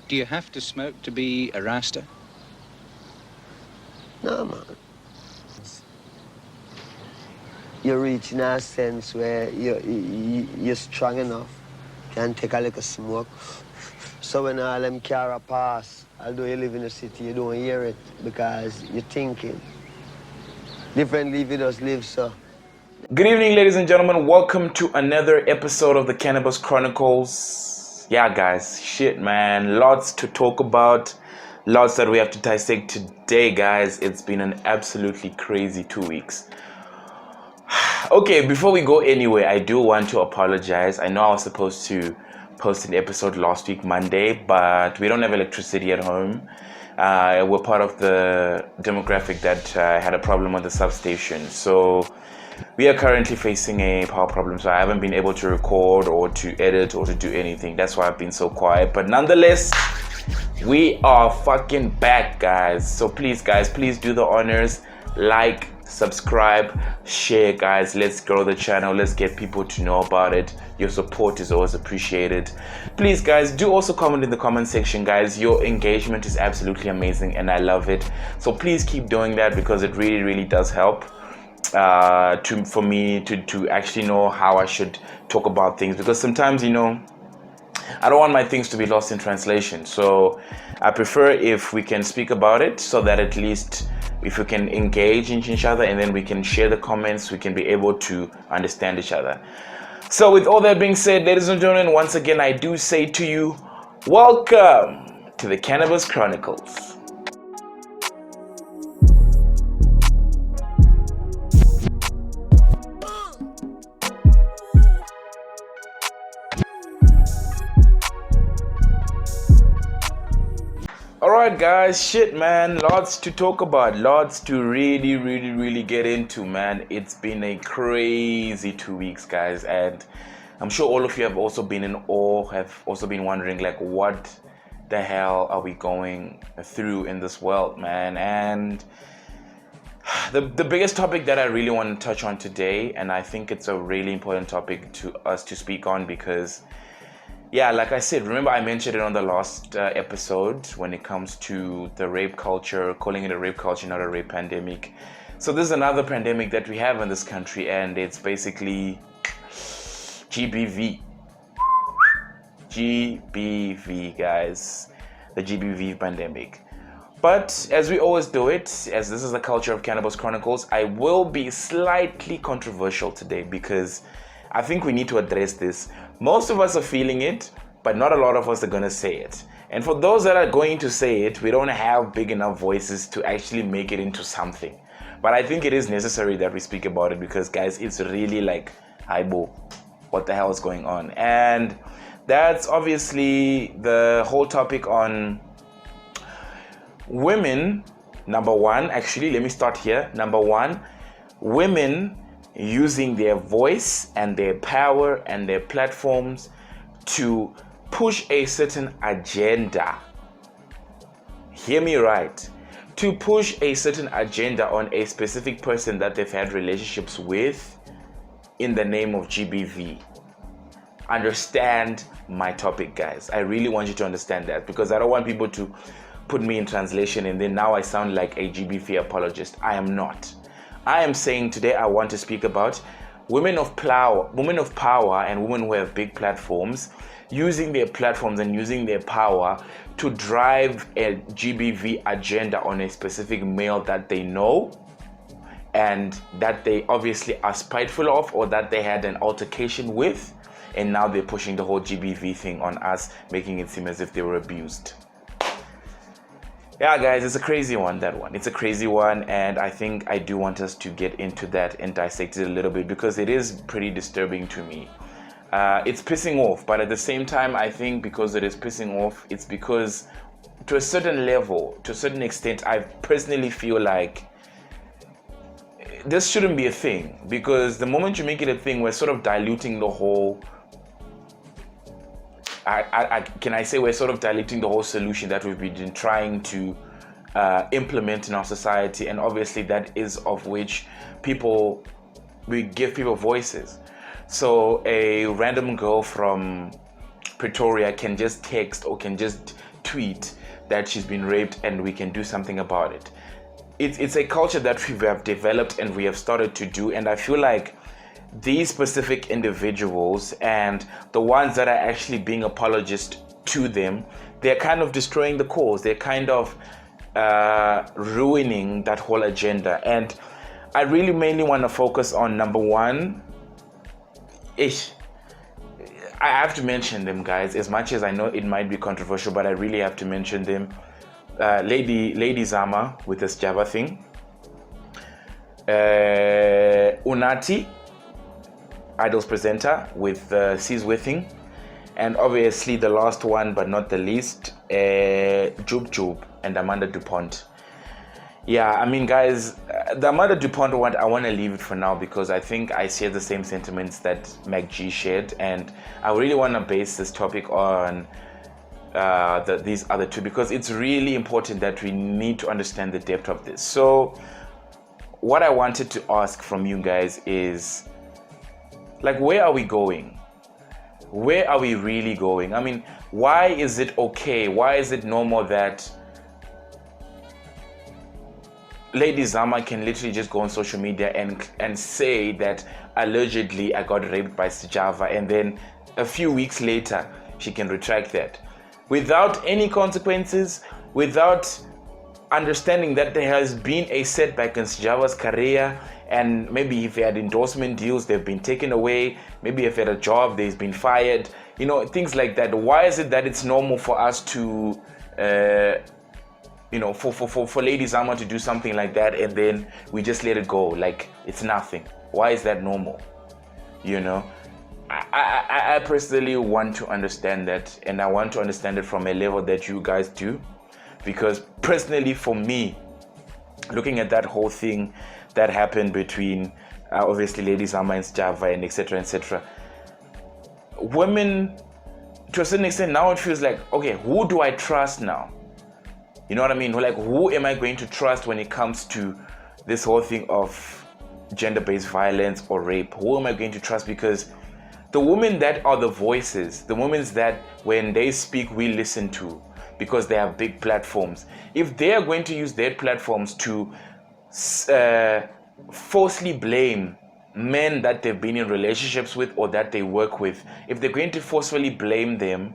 Do you have to smoke to be a Rasta? No, man. You're reaching a sense where you're strong enough, can take a little smoke. So when all them car pass, although you live in the city, you don't hear it because you're thinking. Differently if you just live, so. Good evening, ladies and gentlemen. Welcome to another episode of the Cannabis Chronicles. Yeah, guys, shit, man. Lots to talk about. Lots that we have to dissect today, guys. It's been an absolutely crazy 2 weeks. Okay, before we go anywhere, I do want to apologize. I know I was supposed to post an episode last week, Monday, but we don't have electricity at home. We're part of the demographic that had a problem on the substation. So we are currently facing a power problem, so I haven't been able to record or to edit or to do anything. That's why I've been so quiet. But nonetheless, we are fucking back, guys. So please, guys, please do the honors. Like, subscribe, share, guys. Let's grow the channel. Let's get people to know about it. Your support is always appreciated. Please, guys, do also comment in the comment section, guys. Your engagement is absolutely amazing and I love it. So please keep doing that because it really, really does help. For me to actually know how I should talk about things, because sometimes, you know, I don't want my things to be lost in translation. So I prefer if we can speak about it, so that at least if we can engage in each other and then we can share the comments, we can be able to understand each other. So with all that being said, ladies and gentlemen, once again I do say to you, welcome to the Cannabis Chronicles. Alright, guys, shit, man, lots to talk about, lots to really get into, man. It's been a crazy 2 weeks, guys, and I'm sure all of you have also been in awe, have also been wondering, like, what the hell are we going through in this world, man? And the biggest topic that I really want to touch on today, and I think it's a really important topic to us to speak on, because yeah, like I said, remember I mentioned it on the last episode when it comes to the rape culture, calling it a rape culture, not a rape pandemic. So this is another pandemic that we have in this country, and it's basically GBV. GBV, guys. The GBV pandemic. But as we always do it, as this is the culture of Cannabis Chronicles, I will be slightly controversial today because I think we need to address this. Most of us are feeling it, but not a lot of us are going to say it. And for those that are going to say it, we don't have big enough voices to actually make it into something. But I think it is necessary that we speak about it because, guys, it's really like, Aibo, what the hell is going on? And that's obviously the whole topic on women. Number one, actually, let me start here. Number one, women using their voice and their power and their platforms to push a certain agenda. Hear me right. To push a certain agenda on a specific person that they've had relationships with in the name of GBV. Understand my topic, guys. I really want you to understand that, because I don't want people to put me in translation and then now I sound like a GBV apologist. I am not. I am saying today I want to speak about women of power and women who have big platforms, using their platforms and using their power to drive a GBV agenda on a specific male that they know and that they obviously are spiteful of, or that they had an altercation with, and now they're pushing the whole GBV thing on us, making it seem as if they were abused. Yeah, guys, it's a crazy one, that one. It's a crazy one, and I think I do want us to get into that and dissect it a little bit because it is pretty disturbing to me. It's pissing off, but at the same time, I think because it is pissing off, it's because to a certain level, to a certain extent, I personally feel like this shouldn't be a thing, because the moment you make it a thing, we're sort of diluting the whole we're sort of diluting the whole solution that we've been trying to implement in our society, and obviously that is of which we give people voices. So a random girl from Pretoria can just text or can just tweet that she's been raped and we can do something about it. It's a culture that we have developed and we have started to do, and I feel like these specific individuals and the ones that are actually being apologists to them, they're kind of destroying the cause. They're kind of ruining that whole agenda. And I really mainly want to focus on number one. I have to mention them, guys, as much as I know it might be controversial, but I really have to mention them. Lady Zama with this Java thing. Unathi, Idol's presenter, with ℎ𝕒𝕒. And obviously the last one, but not the least, ℎ𝕒𝕒𝕒𝕒 and Amanda DuPont. Yeah, I mean, guys, the Amanda DuPont one, I want to leave it for now because I think I share the same sentiments that ℙ𝕠𝕟𝕥 shared, and I really want to base this topic on these other two because it's really important that we need to understand the depth of this. So what I wanted to ask from you guys is, like, where are we going? Where are we really going? I mean, why is it okay? Why is it normal that Lady Zama can literally just go on social media and say that allegedly I got raped by ℎ𝕒𝕒𝕒𝕒, and then a few weeks later she can retract that without any consequences, without understanding that there has been a setback in ℎ𝕒𝕒𝕒𝕒's career, and maybe if he had endorsement deals, they've been taken away, maybe if he had a job, he's been fired, you know, things like that. Why is it that it's normal for us to for Lady Zama to do something like that and then we just let it go like it's nothing? Why is that normal? You know, I personally want to understand that, and I want to understand it from a level that you guys do, because personally for me, looking at that whole thing that happened between obviously Lady Zama and ℎ𝕒𝕒𝕒𝕒 and etc., women, to a certain extent, now it feels like, okay, who do I trust now? You know what I mean? Like, who am I going to trust when it comes to this whole thing of gender-based violence or rape? Who am I going to trust? Because the women that are the voices, the women that when they speak we listen to because they have big platforms, if they are going to use their platforms to falsely blame men that they've been in relationships with or that they work with, if they're going to forcefully blame them,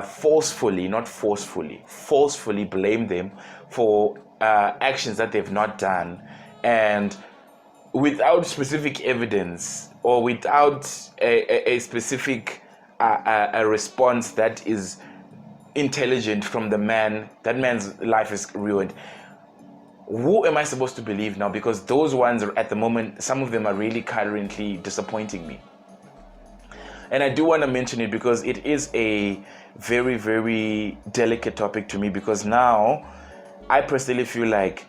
forcefully, not forcefully, forcefully blame them for actions that they've not done, and without specific evidence or without a specific a response that is intelligent from the man, that man's life is ruined. Who am I supposed to believe now? Because those ones are, at the moment, some of them are really currently disappointing me. And I do want to mention it because it is a very, very delicate topic to me, because now I personally feel like,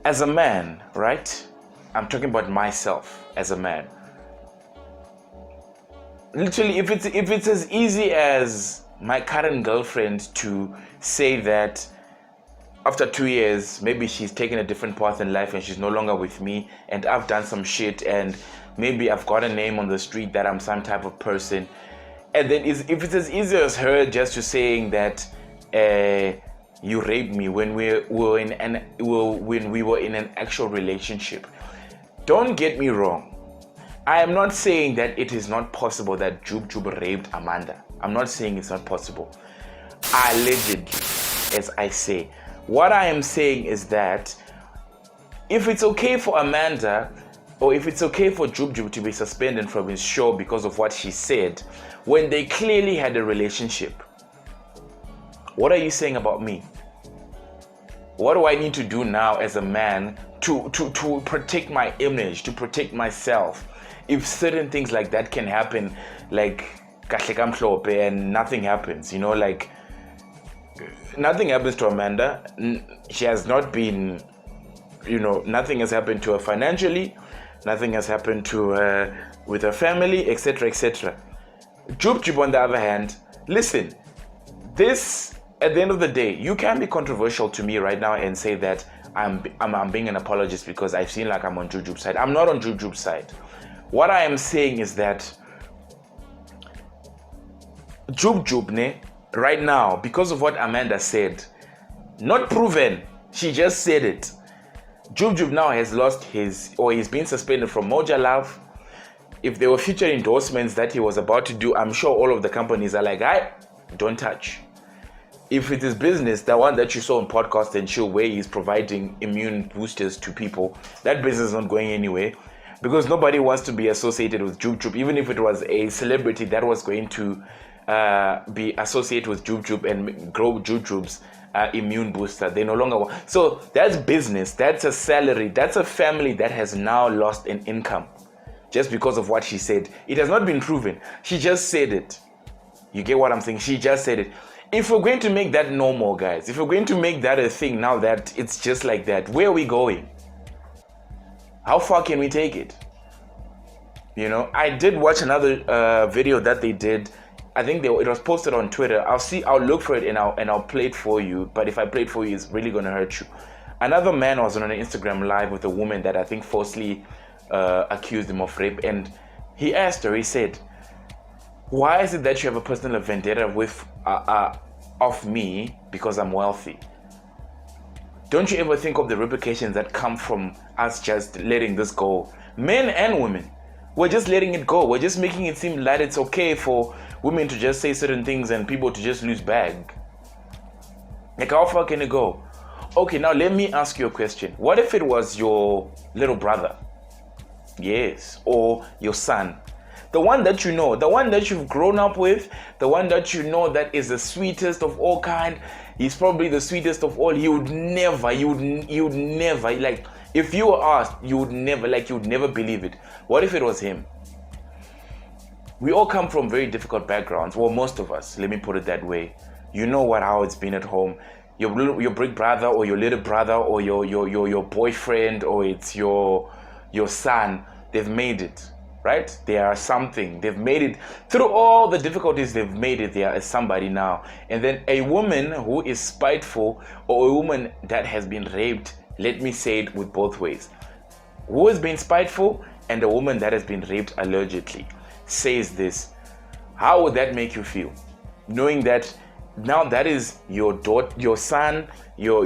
as a man, right? I'm talking about myself as a man. Literally, if it's as easy as my current girlfriend to say that after 2 years, maybe she's taken a different path in life and she's no longer with me, and I've done some shit, and maybe I've got a name on the street that I'm some type of person, and then if it's as easy as her just to saying that you raped me when we were in an actual relationship. Don't get me wrong. I am not saying that it is not possible that ℎ𝕒𝕒𝕒𝕒𝕒 raped Amanda. I'm not saying it's not possible. Allegedly, as I say. What I am saying is that if it's okay for Amanda, or if it's okay for ℎ𝕒𝕒𝕒𝕒𝕒 to be suspended from his show because of what she said, when they clearly had a relationship, what are you saying about me? What do I need to do now as a man to protect my image, to protect myself? If certain things like that can happen, like kahle kamhlophe, and nothing happens, you know, like nothing happens to Amanda. She has not been, you know, nothing has happened to her financially, nothing has happened to her with her family, etc., etc. ℎ𝕒𝕒𝕒𝕒𝕒, on the other hand, listen, this, at the end of the day, you can be controversial to me right now and say that I'm being an apologist because I feel like I'm on ℎ𝕒𝕒𝕒𝕒𝕒's side. I'm not on ℎ𝕒𝕒𝕒𝕒𝕒's side. What I am saying is that ℎ𝕒𝕒𝕒𝕒𝕒𝕒 right now, because of what Amanda said, not proven, she just said it. ℎ𝕗𝕗 now has lost he's been suspended from Moja Love. If there were future endorsements that he was about to do, I'm sure all of the companies are like, don't touch. If it is business, the one that you saw on Podcast and Chill, where he's providing immune boosters to people, that business is not going anywhere, because nobody wants to be associated with ℎ𝕗𝕗. Even if it was a celebrity that was going to be associated with ℎ𝕗𝕗 and grow ℎ𝕗𝕗's immune booster, they no longer want. So that's business, that's a salary, that's a family that has now lost an income just because of what she said. It has not been proven. She just said it. You get what I'm saying? She just said it. If we're going to make that normal, guys, if we're going to make that a thing now that it's just like that, where are we going? How far can we take it? You know, I did watch another video that they did. I think it was posted on Twitter. I'll look for it and I'll play it for you. But if I play it for you, it's really gonna hurt you. Another man was on an Instagram live with a woman that I think falsely accused him of rape, and he asked her. He said, "Why is it that you have a personal vendetta with of me because I'm wealthy? Don't you ever think of the repercussions that come from us just letting this go? Men and women, we're just letting it go. We're just making it seem that it's okay for women to just say certain things and people to just lose bag. Like, how far can it go? Okay, now let me ask you a question. What if it was your little brother? Yes, or your son. The one that you know, the one that you've grown up with, the one that you know that is the sweetest of all kind. He's probably the sweetest of all. You would never, like, if you were asked, you would never believe it. What if it was him? We all come from very difficult backgrounds. Well, most of us, let me put it that way. You know how it's been at home. Your big brother or your little brother or your boyfriend, or it's your son, they've made it. Right? They are something. They've made it through all the difficulties. They've made it. They are somebody now. And then a woman who is spiteful, or a woman that has been raped, let me say it with both ways, who has been spiteful and a woman that has been raped allegedly, says this. How would that make you feel? Knowing that now that is your daughter, your son, your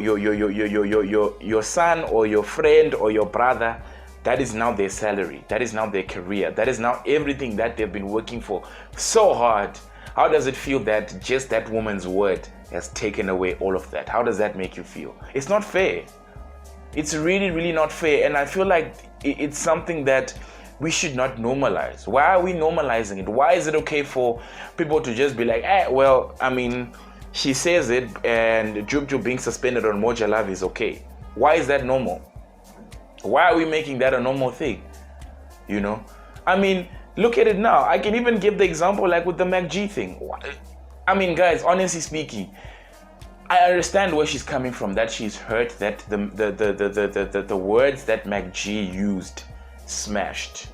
son or your friend or your brother. That is now their salary. That is now their career. That is now everything that they've been working for so hard. How does it feel that just that woman's word has taken away all of that? How does that make you feel? It's not fair. It's really, really not fair. And I feel like it's something that we should not normalize. Why are we normalizing it? Why is it okay for people to just be like, well, I mean, she says it, and ℎ𝕗𝕗 being suspended on Moja Love is okay? Why is that normal? Why are we making that a normal thing? You know? I mean, look at it now. I can even give the example like with the ℙ𝕒𝕟𝕟𝕚 thing. I mean, guys, honestly speaking, I understand where she's coming from, that she's hurt that the words that ℙ𝕒𝕟𝕟 used smashed,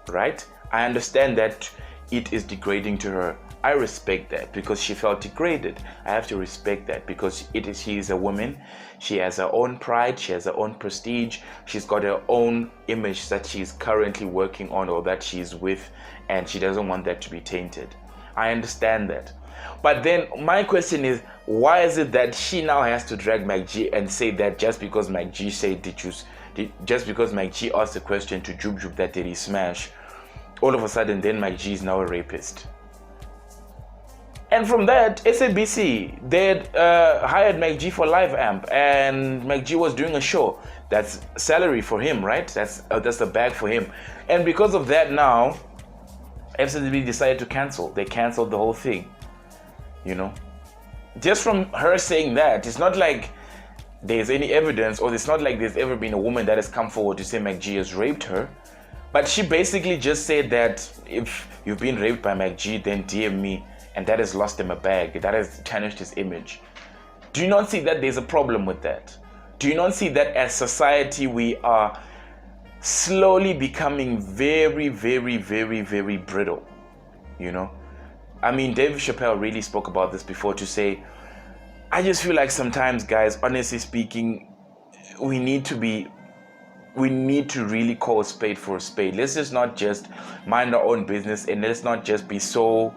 right? I understand that it is degrading to her. I respect that because she felt degraded. I have to respect that because she is a woman. She has her own pride. She has her own prestige. She's got her own image that she's currently working on or that she's with, and she doesn't want that to be tainted. I understand that. But then my question is, why is it that she now has to drag ℙ𝕒𝕟𝕟 and say that just because ℙ𝕒𝕟𝕟 said just because ℙ𝕒𝕟𝕟 asked the question to ℎ𝕗𝕗 that did he smash, all of a sudden then ℙ𝕒𝕟𝕟 is now a rapist? And from that, SABC, they had hired ℙ𝕒𝕟𝕟 for Live Amp, and ℙ𝕒𝕟𝕟 was doing a show. That's salary for him, right? That's the bag for him. And because of that now, FCTV decided to cancel. They canceled the whole thing, you know? Just from her saying that, it's not like there's any evidence, or it's not like there's ever been a woman that has come forward to say ℙ𝕒𝕟𝕟 has raped her. But she basically just said that if you've been raped by ℙ𝕒𝕟𝕟, then DM me. And that has lost him a bag. That has tarnished his image. Do you not see that there's a problem with that? Do you not see that as society we are slowly becoming very, very, very, very brittle? You know? I mean, Dave Chappelle really spoke about this before to say, I just feel like sometimes, guys, honestly speaking, we need to really call a spade for a spade. Let's just not just mind our own business, and let's not just be so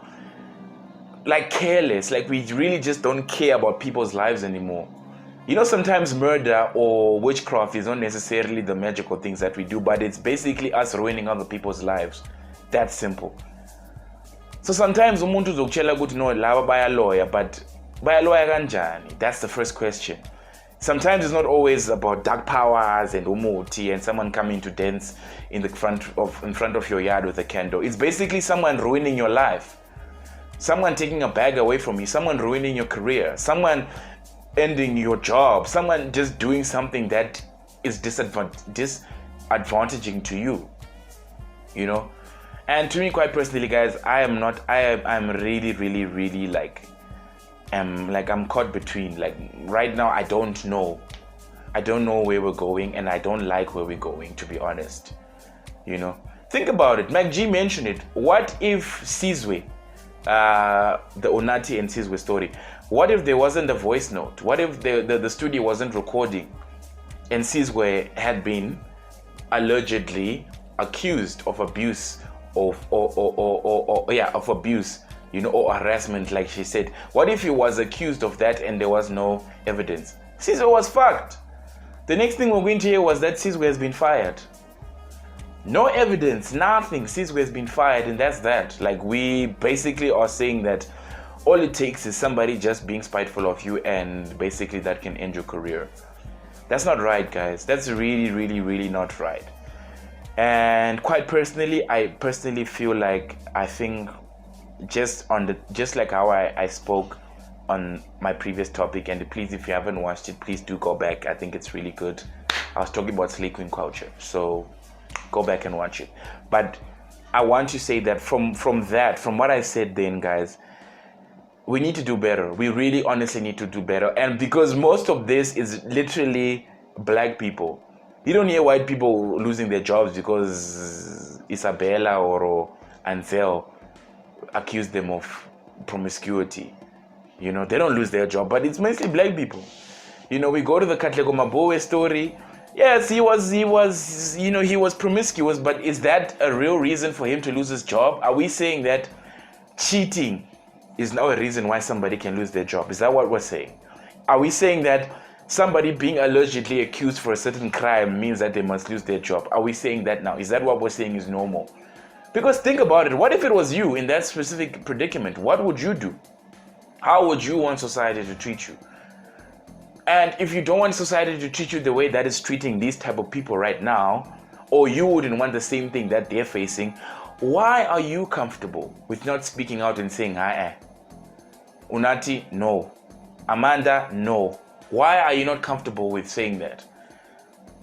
like careless, like we really just don't care about people's lives anymore. You know, sometimes murder or witchcraft is not necessarily the magical things that we do, but it's basically us ruining other people's lives. That's simple. So sometimes umuntu uzokutshela ukuthi no laba bayaloya, but bayaloya kanjani? That's the first question. Sometimes it's not always about dark powers and umuti and someone coming to dance in front of your yard with a candle. It's basically someone ruining your life. Someone taking a bag away from you, someone ruining your career, someone ending your job, someone just doing something that is disadvantaging to you, you know. And to me, quite personally, guys, I'm really like, I'm caught between. Like right now, I don't know where we're going, and I don't like where we're going, to be honest. You know, think about it. ℙ𝕒𝕟𝕚𝕚 mentioned it. What if 𝕬𝕤𝕏, the Unathi and ℎ𝕬𝕏 story, what if there wasn't a voice note? What if the studio wasn't recording and ℬ𝕬𝕏 had been allegedly accused of abuse of abuse, you know, or harassment, like she said? What if he was accused of that and there was no evidence? ℬ𝕬𝕏 was fucked. The next thing we're going to hear was that ℬ𝕬𝕏 has been fired. No evidence, nothing. ℬ𝕬𝕏 has been fired, and that's that. Like, we basically are saying that all it takes is somebody just being spiteful of you, and basically that can end your career. That's not right, guys. That's really not right. And quite personally, I personally feel like, I think just like how I spoke on my previous topic, and please, if you haven't watched it, please do go back. I think it's really good. I was talking about slay queen culture, so go back and watch it. But I want to say that from what I said then, guys, we need to do better. We really honestly need to do better. And because most of this is literally black people. You don't hear white people losing their jobs because Isabella or Ansel accused them of promiscuity. You know, they don't lose their job, but it's mostly black people. You know, we go to the ℎ𝕬𝕚𝕚𝕚 story. Yes, he was, you know, he was promiscuous, but is that a real reason for him to lose his job? Are we saying that cheating is now a reason why somebody can lose their job? Is that what we're saying? Are we saying that somebody being allegedly accused for a certain crime means that they must lose their job? Are we saying that now? Is that what we're saying is normal? Because think about it. What if it was you in that specific predicament? What would you do? How would you want society to treat you? And if you don't want society to treat you the way that is treating these type of people right now, or you wouldn't want the same thing that they're facing, why are you comfortable with not speaking out and saying, Unathi, no. Amanda, no. Why are you not comfortable with saying that?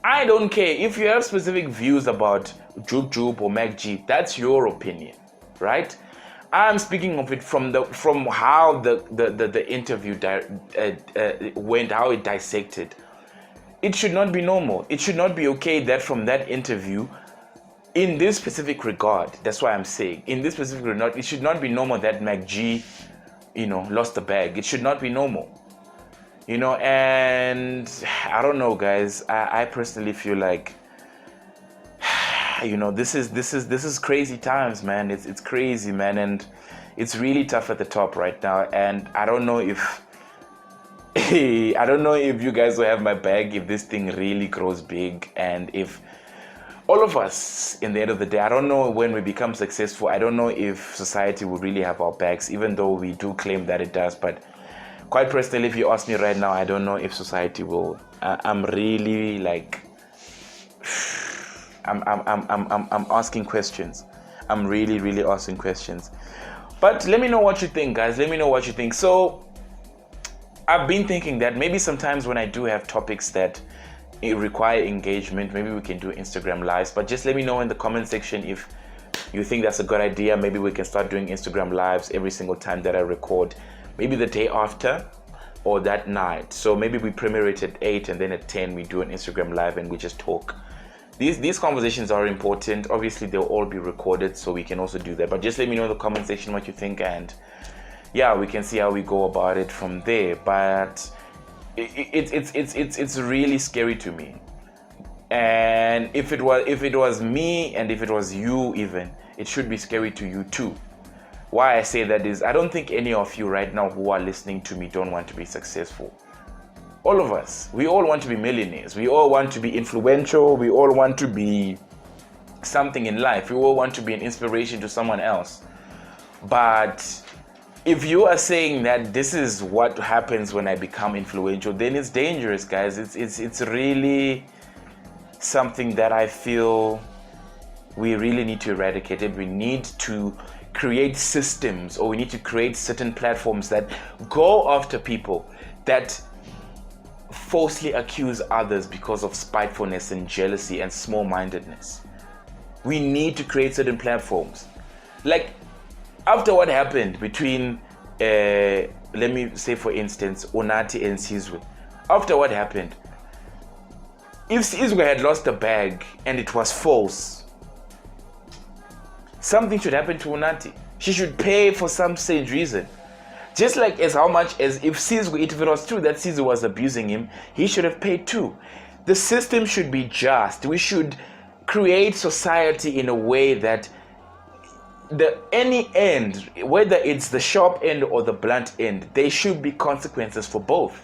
I don't care. If you have specific views about ℎ𝕬𝕬𝕚 or ℙ𝕒𝕚𝕚𝕚, that's your opinion, right? I'm speaking of it from how the interview went, how it dissected. It should not be normal. It should not be okay that from that interview, in this specific regard, that's why I'm saying, in this specific regard, it should not be normal that ℙ𝕒𝕟, you know, lost the bag. It should not be normal. You know, and I don't know, guys. I personally feel like, you know, this is crazy times, man. It's crazy, man, and it's really tough at the top right now. And I don't know if you guys will have my back if this thing really grows big, and if all of us, in the end of the day, I don't know when we become successful. I don't know if society will really have our backs, even though we do claim that it does. But quite personally, if you ask me right now, I don't know if society will. I'm really like, I'm asking questions. I'm really asking questions. But let me know what you think, guys. Let me know what you think. So I've been thinking that maybe sometimes when I do have topics that require engagement, maybe we can do Instagram lives. But just let me know in the comment section if you think that's a good idea. Maybe we can start doing Instagram lives every single time that I record. Maybe the day after or that night. So maybe we premiere it at 8 and then at 10 we do an Instagram live and we just talk. These conversations are important. Obviously they'll all be recorded, so we can also do that. But just let me know in the comment section what you think, and yeah, we can see how we go about it from there. But it's really scary to me. And if it was me, and if it was you even, it should be scary to you too. why I say that is I don't think any of you right now who are listening to me don't want to be successful. All of us, we all want to be millionaires. We all want to be influential. We all want to be something in life. We all want to be an inspiration to someone else. But if you are saying that this is what happens when I become influential, then it's dangerous, guys. It's really something that I feel we really need to eradicate it. We need to create systems, or we need to create certain platforms that go after people that falsely accuse others because of spitefulness and jealousy and small-mindedness. We need to create certain platforms. Like, after what happened between, let me say for instance, Unathi and ℎ𝕒𝕒. After what happened, if ℎ𝕒𝕒 had lost a bag and it was false, something should happen to Unathi. She should pay for some strange reason. Just like as how much as if ℎ𝕒𝕒, if it was true that ℎ𝕒𝕒 was abusing him, he should have paid too. The system should be just. We should create society in a way that any end, whether it's the sharp end or the blunt end, there should be consequences for both.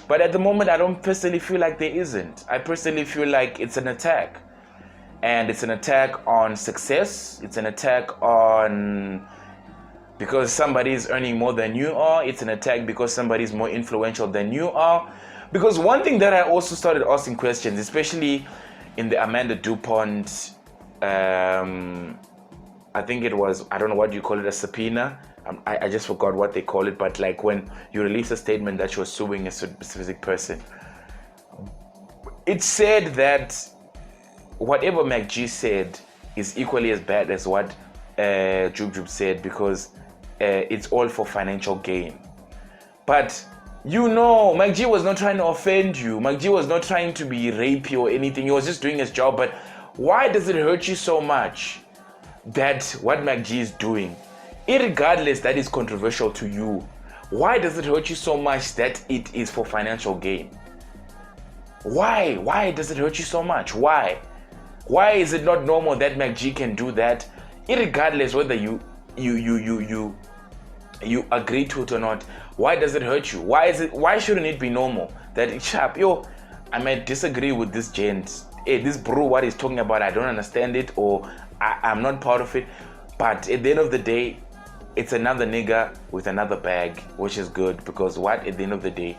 But at the moment, I don't personally feel like there isn't. I personally feel like it's an attack. And it's an attack on success. It's an attack on because somebody is earning more than you are. It's an attack because somebody is more influential than you are. Because one thing that I also started asking questions, especially in the ℚ𝕚 DuPont, I think it was, I don't know what you call it, a subpoena. I just forgot what they call it, but like when you release a statement that you're suing a specific person. It said that whatever ℚ𝕚 said is equally as bad as what ℠𝕠𝕟𝕚 said, because it's all for financial gain. But you know, ℚ𝕚 was not trying to offend you. ℚ𝕚 was not trying to be rapey or anything. He was just doing his job. But why does it hurt you so much that what ℚ𝕚 is doing, irregardless that is controversial to you, why does it hurt you so much that it is for financial gain? Why does it hurt you so much? Why is it not normal that ℚ𝕚 can do that, irregardless whether you agree to it or not? Why does it hurt you? Why shouldn't it be normal that chap, I might disagree with this gent, this bro, what he's talking about, I don't understand it, or I'm not part of it, but at the end of the day, it's another nigga with another bag, which is good, because at the end of the day,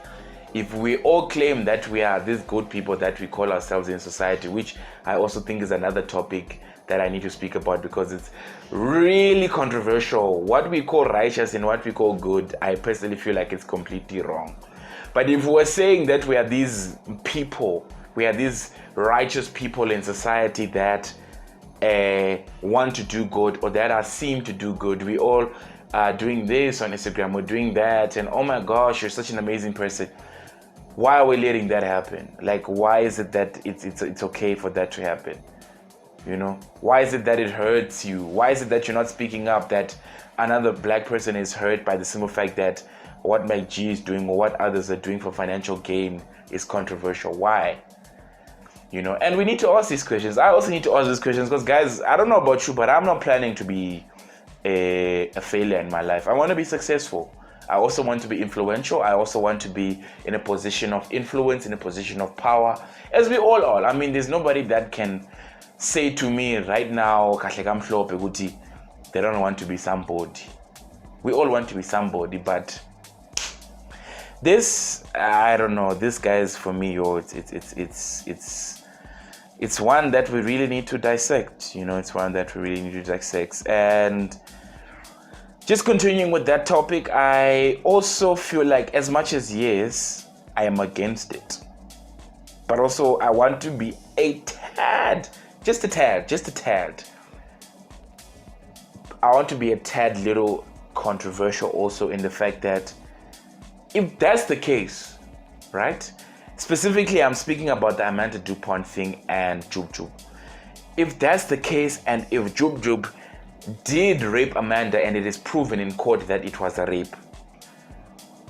if we all claim that we are these good people that we call ourselves in society, which I also think is another topic that I need to speak about, because it's really controversial. What we call righteous and what we call good, I personally feel like it's completely wrong. But if we're saying that we are these people, we are these righteous people in society that want to do good, or that are seen to do good, we all are doing this on Instagram, we're doing that, and oh my gosh, you're such an amazing person. Why are we letting that happen? Like, why is it that it's okay for that to happen? You know, why is it that it hurts you? Why is it that you're not speaking up, that another black person is hurt by the simple fact that what ℚ𝕚 is doing or what others are doing for financial gain is controversial? Why? You know, and we need to ask these questions. I also need to ask these questions because, guys, I don't know about you, but I'm not planning to be a failure in my life. I want to be successful. I also want to be influential. I also want to be in a position of influence, in a position of power, as we all are. I mean, there's nobody that can say to me right now, ℚ𝕚𝕚𝕠𝕟𝕚𝕚, they don't want to be somebody. We all want to be somebody, but this, I don't know, this, guys, for me, it's one that we really need to dissect. You know, it's one that we really need to dissect. And just continuing with that topic, I also feel like, as much as yes, I am against it, but also I want to be just a tad. I want to be a tad little controversial also, in the fact that if that's the case, right? Specifically, I'm speaking about the ℚ𝕚 DuPont thing and ℠𝕠𝕟𝕚. If that's the case, and if ℠𝕠𝕟𝕚 did rape Amanda and it is proven in court that it was a rape,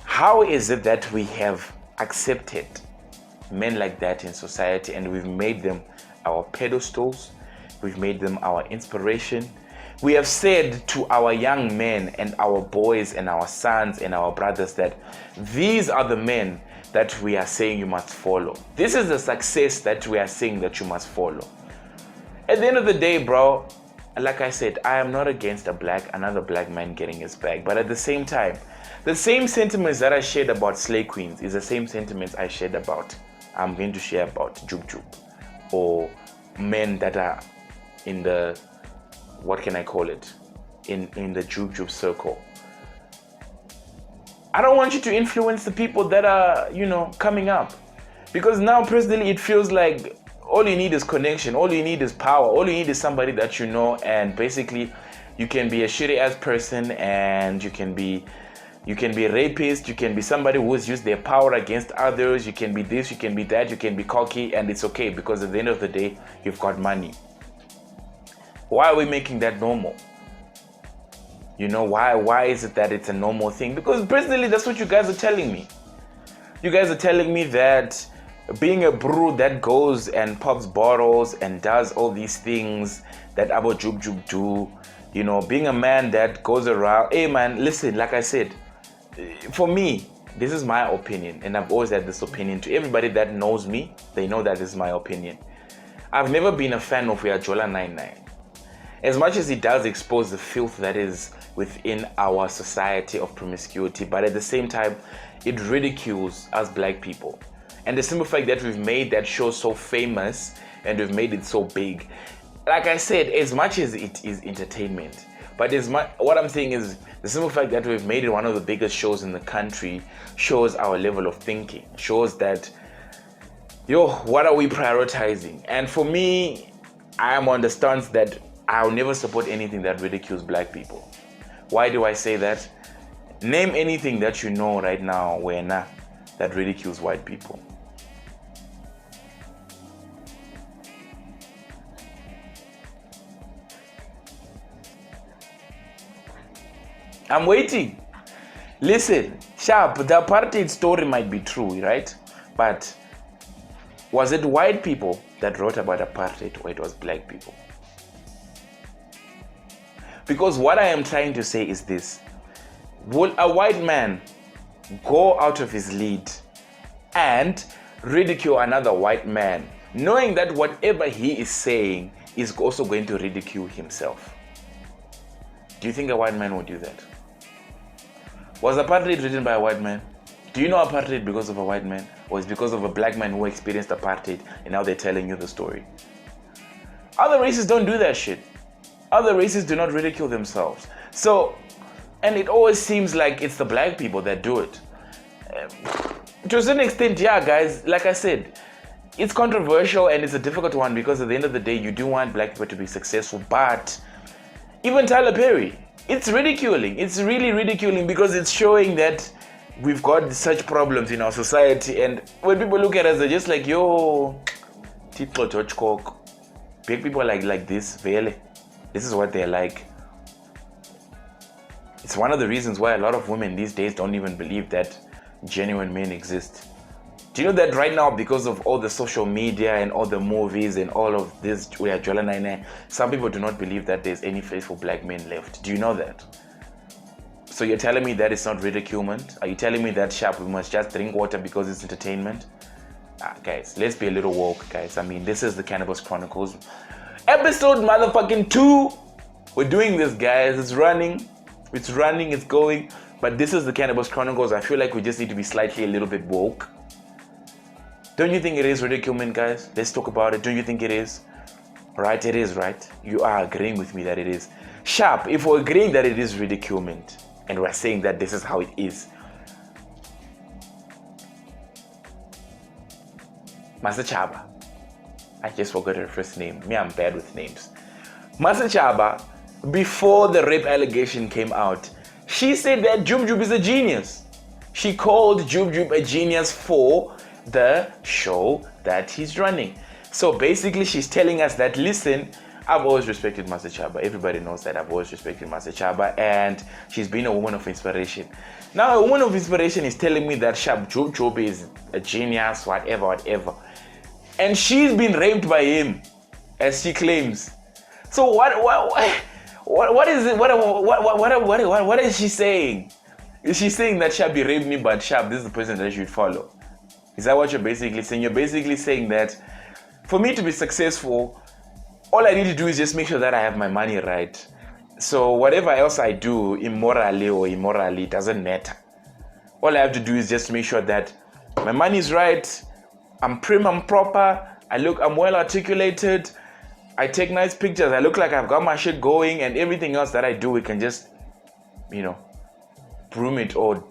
how is it that we have accepted men like that in society and we've made them our pedestals, we've made them our inspiration, we have said to our young men and our boys and our sons and our brothers that these are the men that we are saying you must follow. This is the success that we are saying that you must follow. At the end of the day, bro, like I said, I am not against another black man getting his bag. But at the same time, the same sentiments that I shared about slay queens is the same sentiments I'm going to share about ℎ𝕒𝕒𝕒𝕒𝕒, or men that are in the, what can I call it, in the ℎ𝕒𝕒𝕒𝕒 circle. I don't want you to influence the people that are, coming up. Because now, personally, it feels like all you need is connection. All you need is power. All you need is somebody that you know. And basically, you can be a shitty-ass person, and you can be a rapist. You can be somebody who has used their power against others. You can be this, you can be that, you can be cocky, and it's okay. Because at the end of the day, you've got money. Why are we making that normal? Why is it that it's a normal thing? Because personally, that's what you guys are telling me. You guys are telling me that being a brew that goes and pops bottles and does all these things that ℎ𝕒𝕒𝕒𝕒𝕒 do, being a man that goes around, hey man, listen, like I said, for me, this is my opinion, and I've always had this opinion. To everybody that knows me, they know that this is my opinion. I've never been a fan of ℎ𝕠𝕟𝕟𝕒𝕟𝕒. As much as it does expose the filth that is within our society of promiscuity, but at the same time, it ridicules us black people. And the simple fact that we've made that show so famous and we've made it so big, like I said, as much as it is entertainment, but what I'm saying is the simple fact that we've made it one of the biggest shows in the country shows our level of thinking, shows that, what are we prioritizing? And for me, I am on the stance that I'll never support anything that ridicules black people. Why do I say that? Name anything that you know right now that ridicules white people. I'm waiting. Listen, sharp, the apartheid story might be true, right? But was it white people that wrote about apartheid, or it was black people? Because what I am trying to say is this: will a white man go out of his lead and ridicule another white man, knowing that whatever he is saying is also going to ridicule himself? Do you think a white man would do that? Was apartheid written by a white man? Do you know apartheid because of a white man? Or is it because of a black man who experienced apartheid and now they're telling you the story? Other races don't do that shit. Other races do not ridicule themselves. So, and it always seems like it's the black people that do it. To a certain extent, yeah, guys, like I said, it's controversial and it's a difficult one because at the end of the day, you do want black people to be successful, but even Tyler Perry, it's ridiculing. It's really ridiculing because it's showing that we've got such problems in our society, and when people look at us, they're just like, yo, big people like this, really. This is what they're like. It's one of the reasons why a lot of women these days don't even believe that genuine men exist. Do you know that right now, because of all the social media and all the movies and all of this, some people do not believe that there's any faithful black men left. Do you know that? So you're telling me that it's not ridiculement? Are you telling me that, sharp, we must just drink water because it's entertainment? Guys, let's be a little woke, guys. I mean, this is the Cannabis Chronicles. Episode motherfucking 2. We're doing this, guys. It's running, it's going. But this is the Cannabis Chronicles. I feel like we just need to be slightly a little bit woke. Don't you think it is ridiculement, guys? Let's talk about it. Don't you think it is? Right, it is, right? You are agreeing with me that it is. Sharp, if we're agreeing that it is ridiculement, and we're saying that this is how it is, Master Chaba, I just forgot her first name. Me, I'm bad with names. Master Chaba, before the rape allegation came out, she said that ℎ𝕒𝕒𝕒𝕒𝕒 is a genius. She called ℎ𝕒𝕒𝕒𝕒𝕒𝕒 a genius for the show that he's running. So basically, she's telling us that, listen, I've always respected Master Chaba. Everybody knows that I've always respected Master Chaba, and she's been a woman of inspiration. Now, a woman of inspiration is telling me that ℎ𝕒𝕒𝕒𝕒𝕒𝕒 is a genius, whatever. And she's been raped by him, as she claims. So What is it? What is she saying? Is she saying that Shabi raped me, but Shab, this is the person that I should follow? Is that what you're basically saying? You're basically saying that for me to be successful, all I need to do is just make sure that I have my money right. So whatever else I do, immorally or immorally, doesn't matter. All I have to do is just make sure that my money is right, I'm prim, I'm proper, I'm well articulated, I take nice pictures, I look like I've got my shit going, and everything else that I do, we can just, broom it or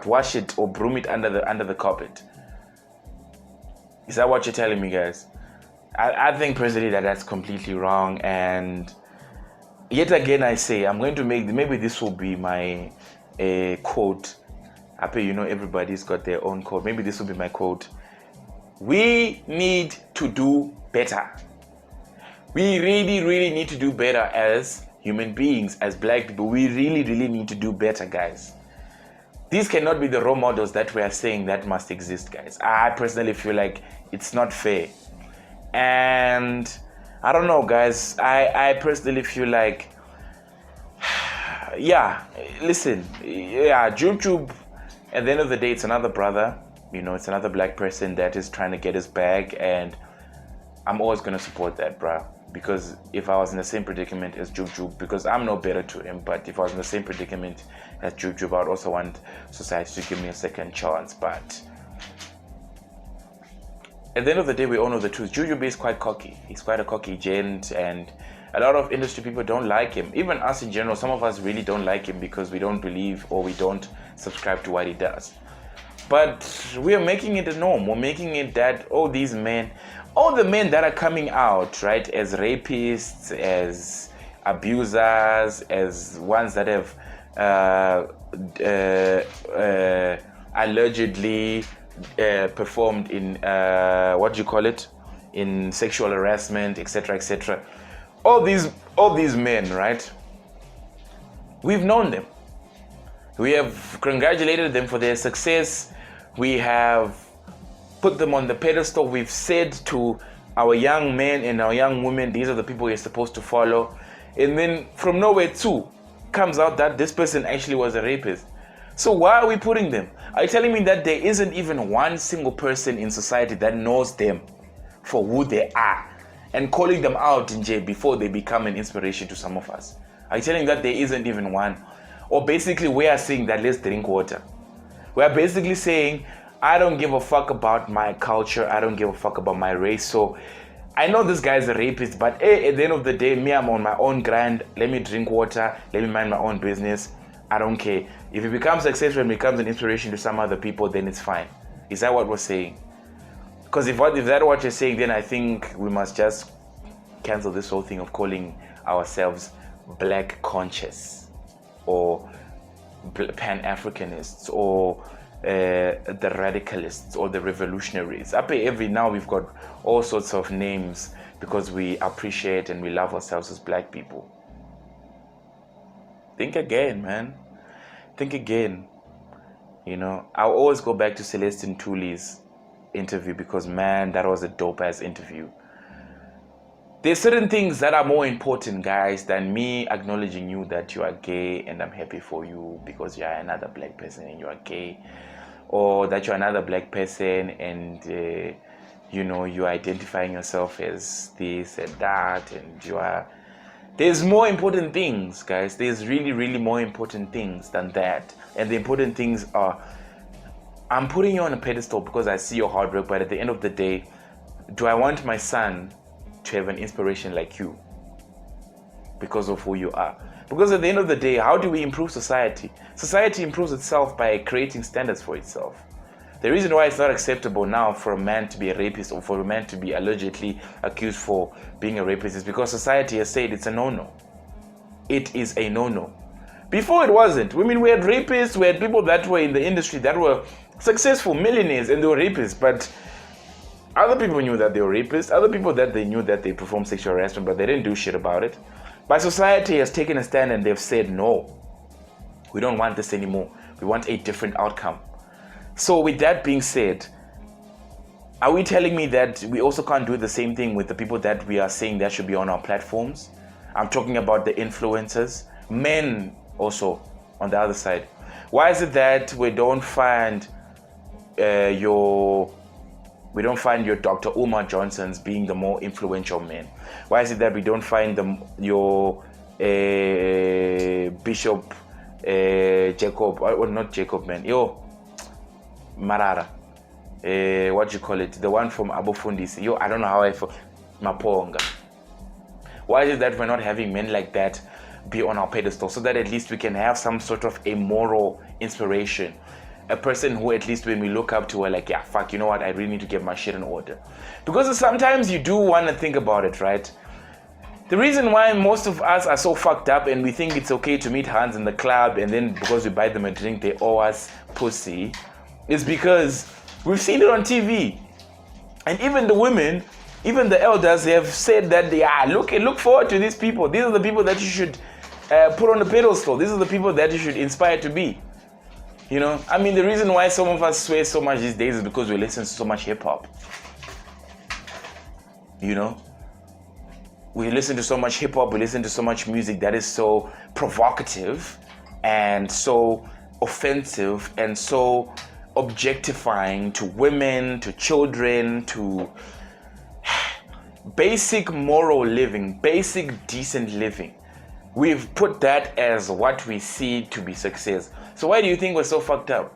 wash it or broom it under the carpet. Is that what you're telling me, guys? I think personally that's completely wrong, and yet again I say I'm going to maybe this will be my quote. Everybody's got their own quote. Maybe this will be my quote. We need to do better. We really need to do better as human beings, as black people. We really need to do better, guys. These cannot be the role models that we are saying that must exist, guys. I personally feel like it's not fair. And I don't know, guys. I personally feel like, Jub, at the end of the day, it's another brother. It's another black person that is trying to get his bag, and I'm always going to support that, bruh. Because if I was in the same predicament as Jub, because I'm no better to him, but if I was in the same predicament as Jub, I would also want society to give me a second chance. But at the end of the day, we all know the truth. Jujube is quite cocky. He's quite a cocky gent, and a lot of industry people don't like him. Even us in general, some of us really don't like him because we don't believe or we don't subscribe to what he does. But we are making it a norm. We're making it that all the men that are coming out, right, as rapists, as abusers, as ones that have allegedly performed in in sexual harassment, etc. All these men, right? We've known them. We have congratulated them for their success. We have put them on the pedestal. We've said to our young men and our young women, these are the people you're supposed to follow. And then from nowhere too comes out that this person actually was a rapist. So why are we putting them? Are you telling me that there isn't even one single person in society that knows them for who they are and calling them out in jail before they become an inspiration to some of us? Are you telling me that there isn't even one? Or basically we are saying that let's drink water. We are basically saying, I don't give a fuck about my culture. I don't give a fuck about my race. So I know this guy's a rapist, but at the end of the day, me, I'm on my own grind. Let me drink water. Let me mind my own business. I don't care. If he becomes successful and becomes an inspiration to some other people, then it's fine. Is that what we're saying? Because if that's what you're saying, then I think we must just cancel this whole thing of calling ourselves black conscious or Pan-Africanists or the radicalists or the revolutionaries. Now we've got all sorts of names because we appreciate and we love ourselves as black people. Think again, man. Think again. I'll always go back to ℎ𝕨𝕤𝕠𝕟𝕒's interview because, man, that was a dope-ass interview. There's certain things that are more important, guys, than me acknowledging you that you are gay and I'm happy for you because you are another black person and you are gay, or that you're another black person and you're identifying yourself as this and that, and there's more important things, guys. There's really more important things than that. And the important things are, I'm putting you on a pedestal because I see your hard work, but at the end of the day, do I want my son to have an inspiration like you because of who you are? Because at the end of the day, how do we improve society? Society improves itself by creating standards for itself. The reason why it's not acceptable now for a man to be a rapist or for a man to be allegedly accused for being a rapist is because society has said it's a no-no. It is a no-no. Before it wasn't. I mean, we had rapists, we had people that were in the industry that were successful, millionaires, and they were rapists, but other people knew that they were rapists, other people that they knew that they performed sexual harassment, but they didn't do shit about it. But society has taken a stand and they've said, no, we don't want this anymore. We want a different outcome. So with that being said, Are we telling me that we also can't do the same thing with the people that we are saying that should be on our platforms? I'm talking about the influencers, men also on the other side. Why is it that we don't find your Dr. Umar Johnsons being the more influential men? Why is it that we don't find your Bishop Jacob, or not Jacob, man, Marara, what do you call it? The one from Abofundisi, I don't know how Maponga. Why is it that we're not having men like that be on our pedestal, so that at least we can have some sort of a moral inspiration? A person who at least when we look up to, we're like, yeah, fuck, you know what? I really need to get my shit in order. Because sometimes you do want to think about it, right? The reason why most of us are so fucked up and we think it's okay to meet hands in the club and then because we buy them a drink, they owe us pussy, is because we've seen it on TV. And even the women, even the elders, they have said that they are look forward to these people. These are the people that you should put on the pedestal. These are the people that you should inspire to be. You know, I mean, the reason why some of us swear so much these days is because we listen to so much hip hop. You know, we listen to so much hip hop, we listen to so much music that is so provocative and so offensive and so objectifying to women, to children, to basic moral living, basic decent living. We've put that as what we see to be success. So why do you think we're so fucked up?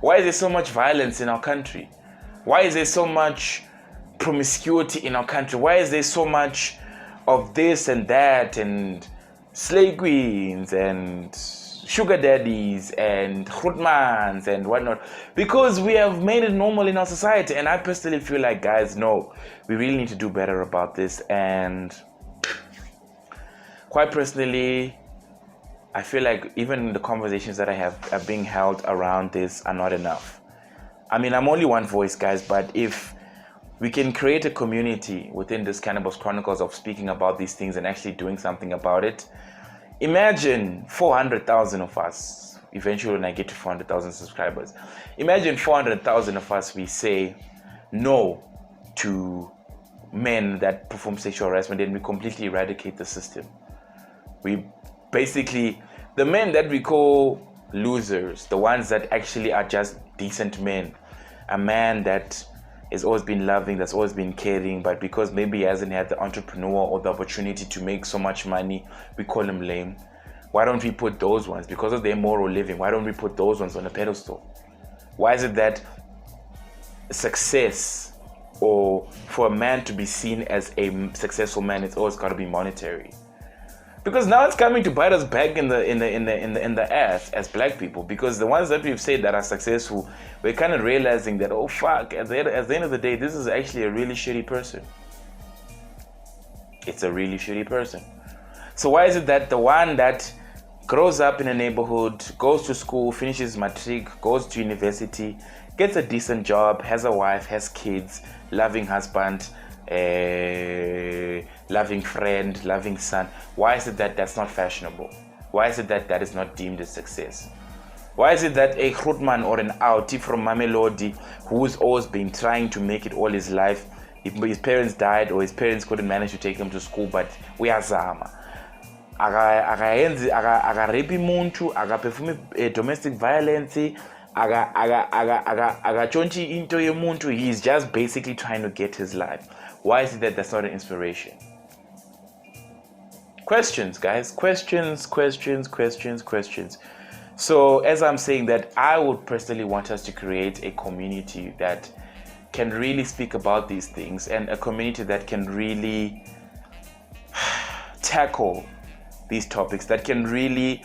Why is there so much violence in our country? Why is there so much promiscuity in our country? Why is there so much of this and that and slave queens and sugar daddies and khutmans and whatnot? Because we have made it normal in our society. And I personally feel like, guys, no, we really need to do better about this. And quite personally, I feel like even the conversations that I have are being held around this are not enough. I mean, I'm only one voice, guys, but if we can create a community within this Cannabis Chronicles of speaking about these things and actually doing something about it, imagine 400,000 of us, eventually when I get to 400,000 subscribers, imagine 400,000 of us, we say no to men that perform sexual harassment, and we completely eradicate the system. We basically, the men that we call losers, the ones that actually are just decent men, a man that has always been loving, that's always been caring, but because maybe he hasn't had the entrepreneur or the opportunity to make so much money, we call him lame. Why don't we put those ones, because of their moral living, why don't we put those ones on a pedestal? Why is it that success, or for a man to be seen as a successful man, it's always got to be monetary? Because now it's coming to bite us back in the ass as black people. Because the ones that we've said that are successful, we're kind of realizing that, oh fuck, at the end of the day, this is actually a really shitty person. It's a really shitty person. So why is it that the one that grows up in a neighborhood, goes to school, finishes matric, goes to university, gets a decent job, has a wife, has kids, loving husband, loving friend, loving son, why is it that that's not fashionable? Why is it that that is not deemed a success? Why is it that a Grootman or an Autie from Mamelodi, who's always been trying to make it all his life, his parents died or his parents couldn't manage to take him to school, but uyazama, akarepi muntu, akaperform domestic violence, akatshontsha into yomuntu, he's just basically trying to get his life. Why is it that that's not an inspiration? Questions, guys. Questions. So as I'm saying that, I would personally want us to create a community that can really speak about these things, and a community that can really tackle these topics, that can really,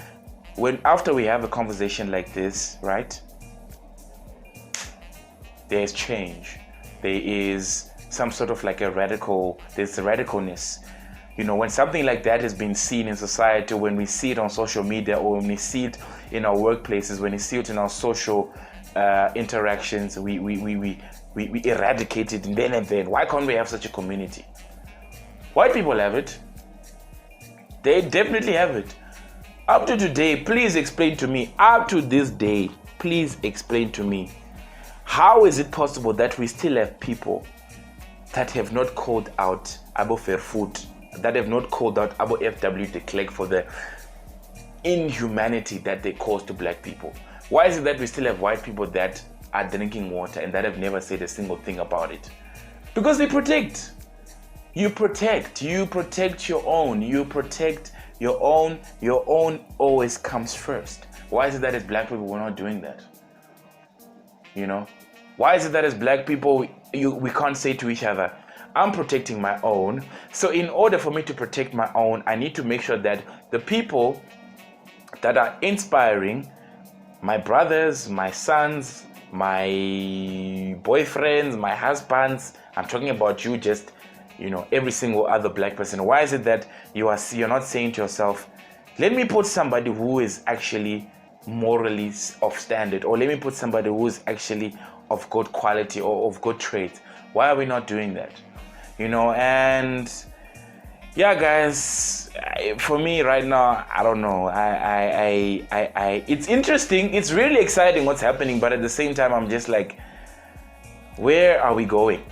after we have a conversation like this, right, there's change. There is some sort of like there's a radicalness. You know, when something like that has been seen in society, when we see it on social media, or when we see it in our workplaces, when we see it in our social interactions, we eradicate it. And then, why can't we have such a community? White people have it. They definitely have it. Up to today, please explain to me, up to this day, please explain to me, How is it possible that we still have people that have not called out Abo Fairfoot, that have not called out Abo ℎ𝕠𝕟𝕠𝕟𝕒 for the inhumanity that they cause to black people? Why is it that we still have white people that are drinking water and that have never said a single thing about it? Because they protect. You protect your own. You protect your own. Your own always comes first. Why is it that as black people we're not doing that? You know? Why is it that as black people we can't say to each other, I'm protecting my own. So in order for me to protect my own, I need to make sure that the people that are inspiring my brothers, my sons, my boyfriends, my husbands, I'm talking about you, just, you know, every single other black person. Why is it that you're not saying to yourself, let me put somebody who is actually morally of standard, or let me put somebody who is actually of good quality or of good traits? Why are we not doing that? You know, and yeah, guys, for me right now, I don't know. It's interesting. It's really exciting what's happening, but at the same time, I'm just like, where are we going?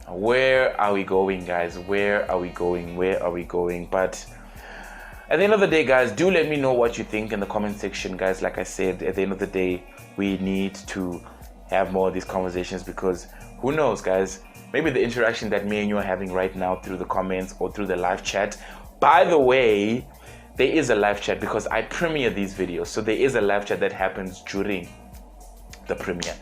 Where are we going, guys? Where are we going? Where are we going? But at the end of the day, guys, do let me know what you think in the comment section, guys. Like I said, at the end of the day, we need to have more of these conversations, because who knows, guys? Maybe the interaction that me and you are having right now through the comments or through the live chat. By the way, there is a live chat because I premiere these videos. So there is a live chat that happens during the premiere.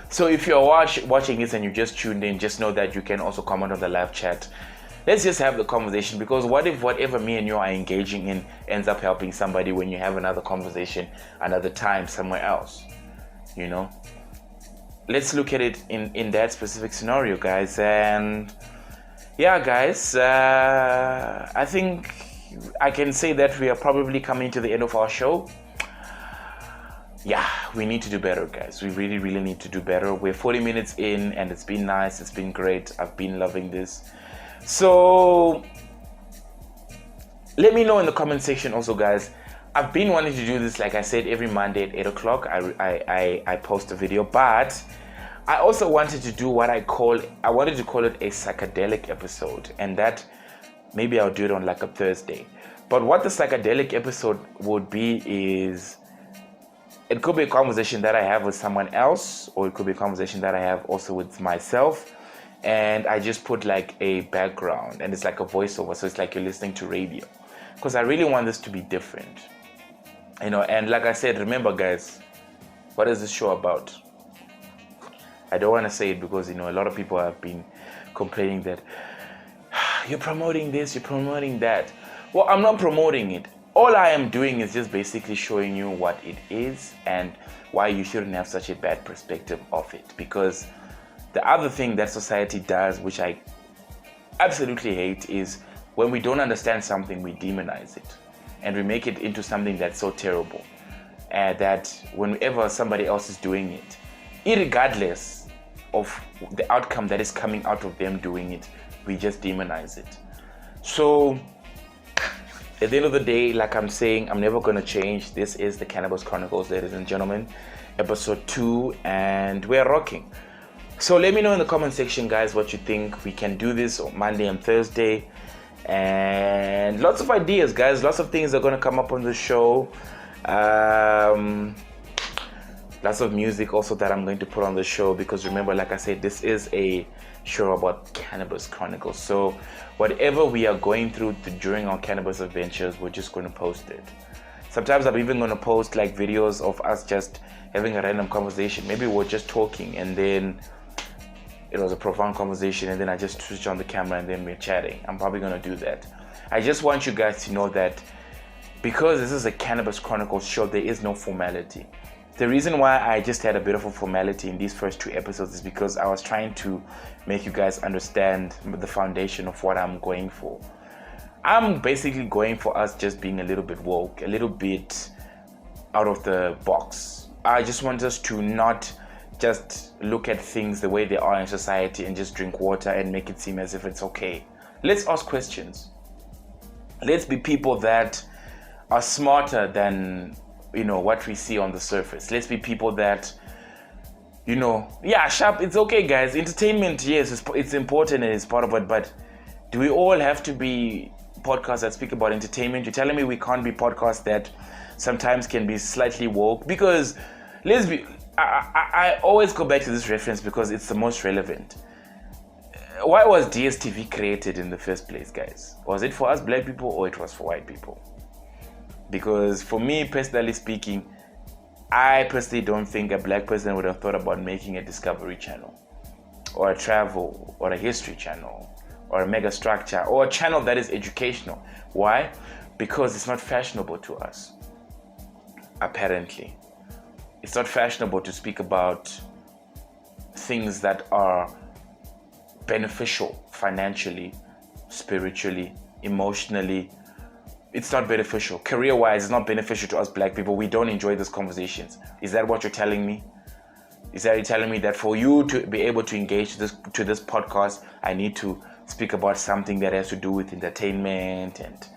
So if you're watching this and you just tuned in, just know that you can also comment on the live chat. Let's just have the conversation, because what if whatever me and you are engaging in ends up helping somebody when you have another conversation another time somewhere else, you know? Let's look at it in that specific scenario, guys. And yeah, guys, I think I can say that we are probably coming to the end of our show. Yeah, we need to do better, guys. We really, really need to do better. We're 40 minutes in and it's been nice. It's been great. I've been loving this. So let me know in the comment section also, guys. I've been wanting to do this, like I said, every Monday at 8 o'clock. I post a video, but I also wanted to do what I wanted to call it a psychedelic episode, and that maybe I'll do it on like a Thursday. But what the psychedelic episode would be is, it could be a conversation that I have with someone else, or it could be a conversation that I have also with myself, and I just put like a background and it's like a voiceover, so it's like you're listening to radio, because I really want this to be different, you know. And like I said, remember, guys, what is this show about? I don't want to say it because, you know, a lot of people have been complaining that you're promoting this, you're promoting that. Well, I'm not promoting it. All I am doing is just basically showing you what it is and why you shouldn't have such a bad perspective of it. Because the other thing that society does, which I absolutely hate, is when we don't understand something, we demonize it and we make it into something that's so terrible, and that whenever somebody else is doing it, irregardless of the outcome that is coming out of them doing it, we just demonize it. So at the end of the day, like I'm saying, I'm never going to change. This is the Cannabis Chronicles, ladies and gentlemen, episode 2, and we're rocking. So let me know in the comment section, guys, what you think. We can do this on Monday and Thursday, and lots of ideas, guys. Lots of things are going to come up on the show. Lots of music also that I'm going to put on the show, because remember, like I said, this is a show about Cannabis Chronicles. So whatever we are going through during our cannabis adventures, we're just going to post it. Sometimes I'm even going to post like videos of us just having a random conversation. Maybe we're just talking and then it was a profound conversation, and then I just switch on the camera and then we're chatting. I'm probably going to do that. I just want you guys to know that because this is a Cannabis Chronicles show, there is no formality. The reason why I just had a bit of a formality in these first 2 episodes is because I was trying to make you guys understand the foundation of what I'm going for. I'm basically going for us just being a little bit woke, a little bit out of the box. I just want us to not just look at things the way they are in society and just drink water and make it seem as if it's okay. Let's ask questions. Let's be people that are smarter than, you know, what we see on the surface. Let's be people that sharp, it's okay, guys. Entertainment, yes, it's important and it's part of it, but do we all have to be podcasts that speak about entertainment? You're telling me we can't be podcasts that sometimes can be slightly woke? Because I always go back to this reference because it's the most relevant. Why was DSTV created in the first place, guys? Was it for us black people or it was for white people? Because for me, personally speaking, I personally don't think a black person would have thought about making a Discovery Channel or a travel or a history channel or a mega structure or a channel that is educational. Why? Because it's not fashionable to us, apparently. It's not fashionable to speak about things that are beneficial financially, spiritually, emotionally. It's not beneficial. Career-wise, it's not beneficial to us black people. We don't enjoy these conversations. Is that what you're telling me? Is that you telling me that for you to be able to engage to this podcast, I need to speak about something that has to do with entertainment and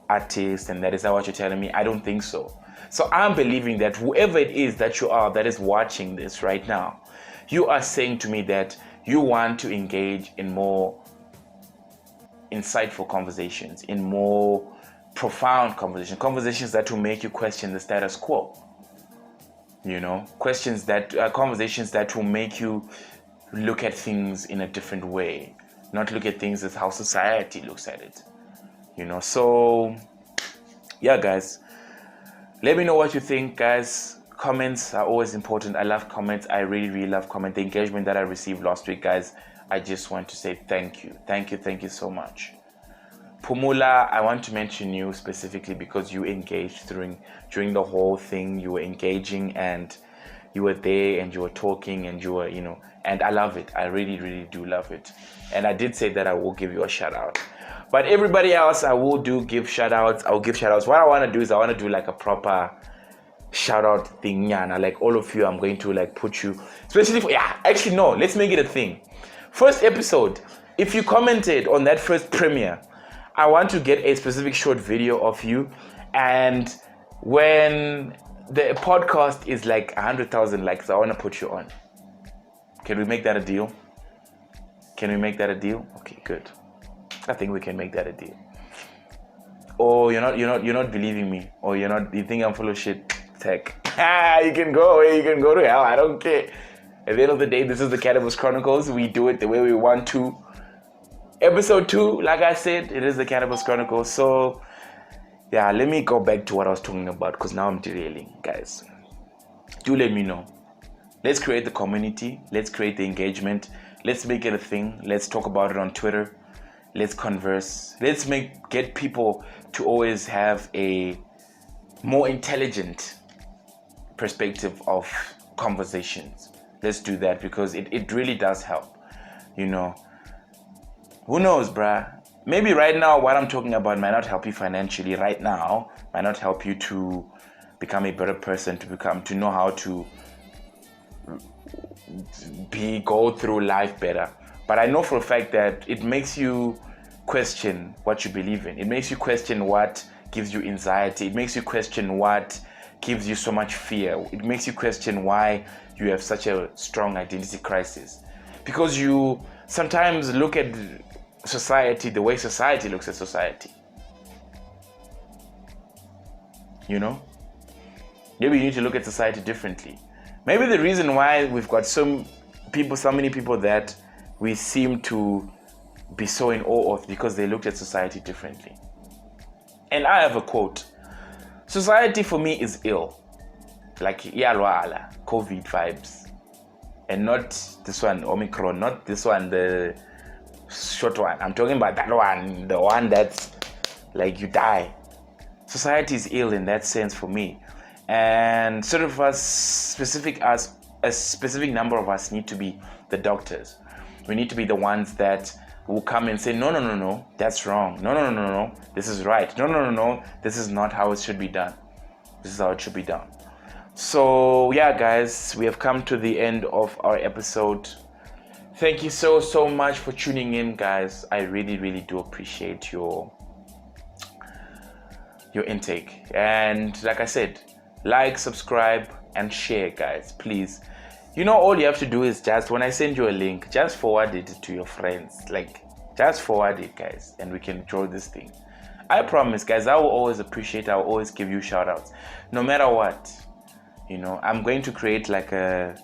artists, and that is what you're telling me? I don't think so. So I'm believing that whoever it is that you are that is watching this right now, you are saying to me that you want to engage in more insightful conversations, in more profound conversations that will make you question the status quo. Conversations that will make you look at things in a different way, not look at things as how society looks at it. So yeah, guys, let me know what you think, guys. Comments are always important. I love comments. I really, really love comments. The engagement that I received last week, guys, I just want to say thank you. Thank you so much. Pumula, I want to mention you specifically because you engaged during the whole thing. You were engaging and you were there and you were talking and you were, and I love it. I really, really do love it. And I did say that I will give you a shout out. But everybody else, I will give shout outs. I'll give shout outs. What I want to do is I want to do like a proper shout out thing. Like all of you, I'm going to like put you, especially for, let's make it a thing. First episode, if you commented on that first premiere, I want to get a specific short video of you, and when the podcast is like 100,000 likes, I want to put you on. Can we make that a deal? Okay, good. I think we can make that a deal. Or you're not believing me, or you think I'm full of shit. Tech. You can go away, you can go to hell. I don't care. At the end of the day, this is the Cannabis Chronicles. We do it the way we want to. Episode 2, like I said, it is the Cannabis Chronicles. So, yeah, let me go back to what I was talking about because now I'm derailing, guys. Do let me know. Let's create the community. Let's create the engagement. Let's make it a thing. Let's talk about it on Twitter. Let's converse. Let's get people to always have a more intelligent perspective of conversations. Let's do that because it really does help. Who knows, bruh? Maybe right now what I'm talking about might not help you financially right now, might not help you to become a better person, to know how to go through life better. But I know for a fact that it makes you question what you believe in. It makes you question what gives you anxiety. It makes you question what gives you so much fear. It makes you question why you have such a strong identity crisis. Because you sometimes look at society the way society looks at society. Maybe you need to look at society differently. Maybe the reason why we've got so many people that we seem to be so in awe of because they looked at society differently. And I have a quote. Society for me is ill. Like COVID vibes. And not this one, Omicron, not this one, the short one. I'm talking about that one, the one that's like you die. Society is ill in that sense for me. And sort of a specific number of us need to be the doctors. We need to be the ones that will come and say, no, that's wrong. No, this is right. No, this is not how it should be done. This is how it should be done. So yeah, guys, we have come to the end of our episode. Thank you so much for tuning in, guys. I really, really do appreciate your intake. And like I said, like, subscribe, and share, guys. Please, You know, all you have to do is just, when I send you a link, just forward it to your friends. Like, just forward it, guys, and we can draw this thing. I promise, guys, I will always appreciate, I will always give you shout outs. No matter what, you know, I'm going to create like a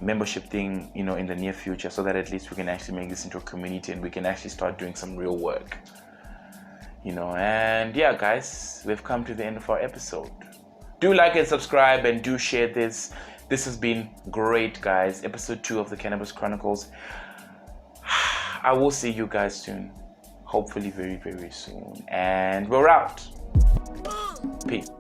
membership thing, you know, in the near future, so that at least we can actually make this into a community and we can actually start doing some real work. You know, and yeah, guys, we've come to the end of our episode. Do like and subscribe and do share this. This has been great, guys. Episode 2 of the Cannabis Chronicles. I will see you guys soon. Hopefully very, very soon. And we're out. Peace.